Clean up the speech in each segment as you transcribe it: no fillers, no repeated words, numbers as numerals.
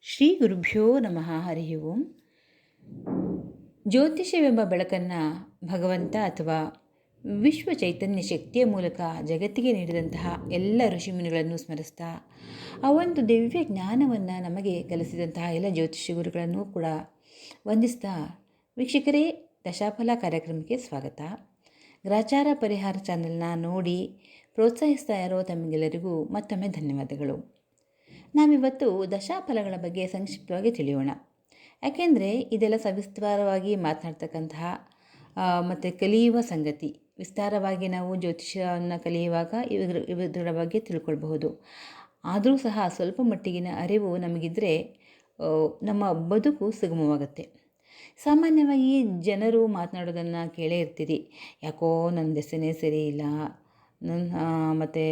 ಶ್ರೀ ಗುರುಭ್ಯೋ ನಮಃ. ಹರಿ ಓಂ. ಜ್ಯೋತಿಷ್ಯವೆಂಬ ಬೆಳಕನ್ನು ಭಗವಂತ ಅಥವಾ ವಿಶ್ವ ಚೈತನ್ಯ ಶಕ್ತಿಯ ಮೂಲಕ ಜಗತ್ತಿಗೆ ನೀಡಿದಂತಹ ಎಲ್ಲ ಋಷಿಮುನಿಗಳನ್ನು ಸ್ಮರಿಸ್ತಾ, ಆ ಒಂದು ದಿವ್ಯ ಜ್ಞಾನವನ್ನು ನಮಗೆ ಕಲಿಸಿದಂತಹ ಎಲ್ಲ ಜ್ಯೋತಿಷ್ಯ ಗುರುಗಳನ್ನು ಕೂಡ ವಂದಿಸ್ತಾ, ವೀಕ್ಷಕರೇ, ದಶಾಫಲ ಕಾರ್ಯಕ್ರಮಕ್ಕೆ ಸ್ವಾಗತ. ಗ್ರಾಚಾರ ಪರಿಹಾರ ಚಾನೆಲ್ನ ನೋಡಿ ಪ್ರೋತ್ಸಾಹಿಸ್ತಾ ಇರೋ ತಮಗೆಲ್ಲರಿಗೂ ಮತ್ತೊಮ್ಮೆ ಧನ್ಯವಾದಗಳು. ನಾವಿವತ್ತು ದಶಾಫಲಗಳ ಬಗ್ಗೆ ಸಂಕ್ಷಿಪ್ತವಾಗಿ ತಿಳಿಯೋಣ. ಯಾಕೆಂದರೆ ಇದೆಲ್ಲ ಸವಿಸ್ತಾರವಾಗಿ ಮಾತನಾಡ್ತಕ್ಕಂತಹ ಮತ್ತು ಕಲಿಯುವ ಸಂಗತಿ. ವಿಸ್ತಾರವಾಗಿ ನಾವು ಜ್ಯೋತಿಷ್ಯವನ್ನು ಕಲಿಯುವಾಗ ಇದರ ಬಗ್ಗೆ ತಿಳ್ಕೊಳ್ಬಹುದು. ಆದರೂ ಸಹ ಸ್ವಲ್ಪ ಮಟ್ಟಿಗಿನ ಅರಿವು ನಮಗಿದ್ರೆ ನಮ್ಮ ಬದುಕು ಸುಗಮವಾಗುತ್ತೆ. ಸಾಮಾನ್ಯವಾಗಿ ಜನರು ಮಾತನಾಡೋದನ್ನು ಕೇಳೇ ಇರ್ತೀರಿ. ಯಾಕೋ ನನ್ನ ದೆಸೆನೇ ಸರಿ ಇಲ್ಲ, ಮತ್ತು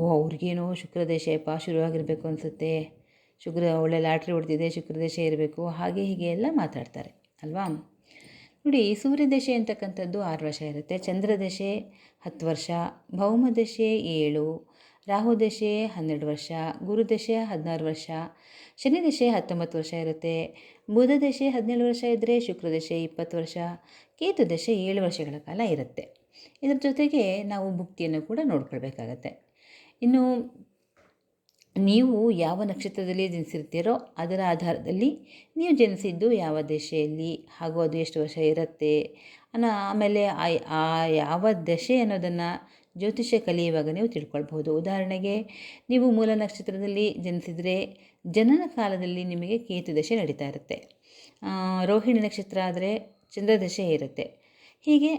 ಅವ್ರಿಗೇನೋ ಶುಕ್ರದೇಶಪ್ಪ ಶುರುವಾಗಿರಬೇಕು ಅನಿಸುತ್ತೆ, ಒಳ್ಳೆ ಲಾಟ್ರಿ ಹೊಡೆದಿದೆ, ಶುಕ್ರದೇಶ ಇರಬೇಕು, ಹಾಗೆ ಹೀಗೆ ಎಲ್ಲ ಮಾತಾಡ್ತಾರೆ ಅಲ್ವಾ. ನೋಡಿ, ಸೂರ್ಯದಶೆ ಅಂತಕ್ಕಂಥದ್ದು 6 ವರ್ಷ ಇರುತ್ತೆ, ಚಂದ್ರದಶೆ 10 ವರ್ಷ, ಭೌಮದಶೆ 7, ರಾಹುದಶೆ 12 ವರ್ಷ, ಗುರುದಶೆ 16 ವರ್ಷ, ಶನಿದಶೆ 19 ವರ್ಷ ಇರುತ್ತೆ, ಬುಧದಶೆ 17 ವರ್ಷ ಇದ್ದರೆ ಶುಕ್ರದಶೆ 20 ವರ್ಷ, ಕೇತುದಶೆ 7 ವರ್ಷಗಳ ಕಾಲ ಇರುತ್ತೆ. ಇದರ ಜೊತೆಗೆ ನಾವು ಭುಕ್ತಿಯನ್ನು ಕೂಡ ನೋಡ್ಕೊಳ್ಬೇಕಾಗತ್ತೆ. ಇನ್ನು ನೀವು ಯಾವ ನಕ್ಷತ್ರದಲ್ಲಿ ಜನಿಸಿರ್ತೀರೋ ಅದರ ಆಧಾರದಲ್ಲಿ ನೀವು ಜನಿಸಿದ್ದು ಯಾವ ದಶೆಯಲ್ಲಿ ಹಾಗೂ ಅದು ಎಷ್ಟು ವರ್ಷ ಇರುತ್ತೆ ಆಮೇಲೆ ಆ ಯಾವ ದಶೆ ಅನ್ನೋದನ್ನು ಜ್ಯೋತಿಷ್ಯ ಕಲಿಯುವಾಗ ನೀವು ತಿಳ್ಕೊಳ್ಬಹುದು. ಉದಾಹರಣೆಗೆ, ನೀವು ಮೂಲ ನಕ್ಷತ್ರದಲ್ಲಿ ಜನಿಸಿದರೆ ಜನನ ಕಾಲದಲ್ಲಿ ನಿಮಗೆ ಕೇತು ದಶೆ ನಡೀತಾ ಇರುತ್ತೆ. ರೋಹಿಣಿ ನಕ್ಷತ್ರ ಆದರೆ ಚಂದ್ರದಶೆ ಇರುತ್ತೆ. ಹೀಗೆ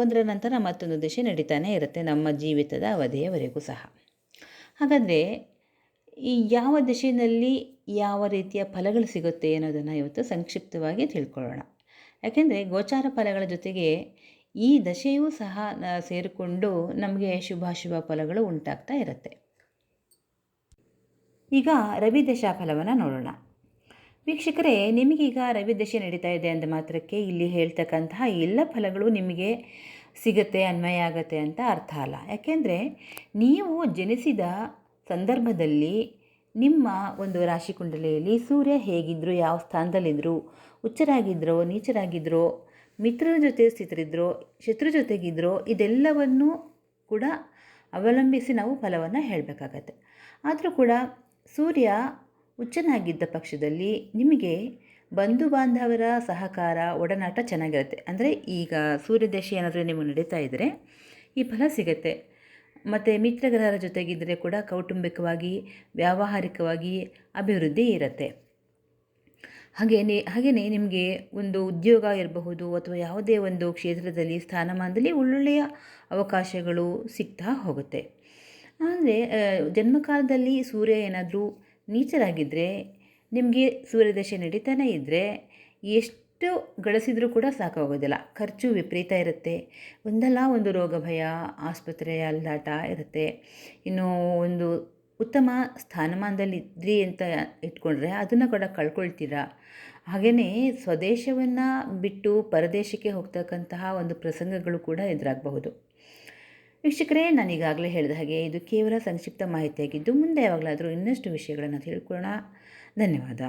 ಒಂದರ ನಂತರ ಮತ್ತೊಂದು ದಶೆ ನಡೀತಾನೆ ಇರುತ್ತೆ ನಮ್ಮ ಜೀವಿತದ ಅವಧಿಯವರೆಗೂ ಸಹ. ಹಾಗಾದರೆ ಈ ಯಾವ ದಶೆಯಲ್ಲಿ ಯಾವ ರೀತಿಯ ಫಲಗಳು ಸಿಗುತ್ತೆ ಅನ್ನೋದನ್ನು ಇವತ್ತು ಸಂಕ್ಷಿಪ್ತವಾಗಿ ತಿಳ್ಕೊಳ್ಳೋಣ. ಯಾಕೆಂದರೆ ಗೋಚಾರ ಫಲಗಳ ಜೊತೆಗೆ ಈ ದಶೆಯೂ ಸಹ ಸೇರಿಕೊಂಡು ನಮಗೆ ಶುಭಾಶುಭ ಫಲಗಳು ಉಂಟಾಗ್ತಾ ಇರುತ್ತೆ. ಈಗ ರವಿ ದಶಾ ಫಲವನ್ನು ನೋಡೋಣ. ವೀಕ್ಷಕರೇ, ನಿಮಗೀಗ ರವಿ ದಶೆ ನಡೀತಾ ಇದೆ ಅಂದ ಮಾತ್ರಕ್ಕೆ ಇಲ್ಲಿ ಹೇಳ್ತಕ್ಕಂತಹ ಎಲ್ಲ ಫಲಗಳು ನಿಮಗೆ ಸಿಗುತ್ತೆ, ಅನ್ವಯ ಆಗುತ್ತೆ ಅಂತ ಅರ್ಥ ಅಲ್ಲ. ಯಾಕೆಂದರೆ ನೀವು ಜನಿಸಿದ ಸಂದರ್ಭದಲ್ಲಿ ನಿಮ್ಮ ಒಂದು ರಾಶಿ ಕುಂಡಲಿಯಲ್ಲಿ ಸೂರ್ಯ ಹೇಗಿದ್ದರು, ಯಾವ ಸ್ಥಾನದಲ್ಲಿದ್ದರು, ಉಚ್ಚರಾಗಿದ್ದರೋ ನೀಚರಾಗಿದ್ದರೋ, ಮಿತ್ರರ ಜೊತೆ ಸ್ಥಿತರಿದ್ದರೋ ಶತ್ರು ಜೊತೆಗಿದ್ದರೋ, ಇದೆಲ್ಲವನ್ನೂ ಕೂಡ ಅವಲಂಬಿಸಿ ನಾವು ಫಲವನ್ನು ಹೇಳಬೇಕಾಗತ್ತೆ. ಆದರೂ ಕೂಡ ಸೂರ್ಯ ಉಚ್ಚನಾಗಿದ್ದ ಪಕ್ಷದಲ್ಲಿ ನಿಮಗೆ ಬಂಧು ಬಾಂಧವರ ಸಹಕಾರ, ಒಡನಾಟ ಚೆನ್ನಾಗಿರುತ್ತೆ. ಅಂದರೆ ಈಗ ಸೂರ್ಯದಶೆ ಏನಾದರೂ ನಿಮಗೆ ನಡೀತಾ ಇದ್ದರೆ ಈ ಫಲ ಸಿಗುತ್ತೆ. ಮತ್ತು ಮಿತ್ರಗ್ರಹರ ಜೊತೆಗಿದ್ದರೆ ಕೂಡ ಕೌಟುಂಬಿಕವಾಗಿ, ವ್ಯಾವಹಾರಿಕವಾಗಿ ಅಭಿವೃದ್ಧಿ ಇರುತ್ತೆ. ಹಾಗೆಯೇ ನಿಮಗೆ ಒಂದು ಉದ್ಯೋಗ ಇರಬಹುದು ಅಥವಾ ಯಾವುದೇ ಒಂದು ಕ್ಷೇತ್ರದಲ್ಲಿ ಸ್ಥಾನಮಾನದಲ್ಲಿ ಒಳ್ಳೊಳ್ಳೆಯ ಅವಕಾಶಗಳು ಸಿಗ್ತಾ ಹೋಗುತ್ತೆ. ಅಂದರೆ ಜನ್ಮಕಾಲದಲ್ಲಿ ಸೂರ್ಯ ಏನಾದರೂ ನೀಚರಾಗಿದ್ದರೆ, ನಿಮಗೆ ಸೂರ್ಯದಶೆ ನಡೀತಾನೆ ಇದ್ದರೆ ಎಷ್ಟು ಗಳಿಸಿದರೂ ಕೂಡ ಸಾಕಾಗೋದಿಲ್ಲ. ಖರ್ಚು ವಿಪರೀತ ಇರುತ್ತೆ. ಒಂದಲ್ಲ ಒಂದು ರೋಗ ಭಯ, ಆಸ್ಪತ್ರೆಯ ಅಲ್ಲಾಟ ಇರುತ್ತೆ. ಇನ್ನು ಒಂದು ಉತ್ತಮ ಸ್ಥಾನಮಾನದಲ್ಲಿದ್ರಿ ಅಂತ ಇಟ್ಕೊಂಡ್ರೆ ಅದನ್ನು ಕೂಡ ಕಳ್ಕೊಳ್ತೀರಾ. ಹಾಗೆಯೇ ಸ್ವದೇಶವನ್ನು ಬಿಟ್ಟು ಪರದೇಶಕ್ಕೆ ಹೋಗ್ತಕ್ಕಂತಹ ಒಂದು ಪ್ರಸಂಗಗಳು ಕೂಡ ಎದುರಾಗಬಹುದು. ವೀಕ್ಷಕರೇ, ನಾನೀಗಾಗಲೇ ಹೇಳಿದ ಹಾಗೆ ಇದು ಕೇವಲ ಸಂಕ್ಷಿಪ್ತ ಮಾಹಿತಿಯಾಗಿದ್ದು ಮುಂದೆ ಯಾವಾಗಲಾದರೂ ಇನ್ನಷ್ಟು ವಿಷಯಗಳನ್ನು ತಿಳ್ಕೊಳ್ಳೋಣ. ಧನ್ಯವಾದ.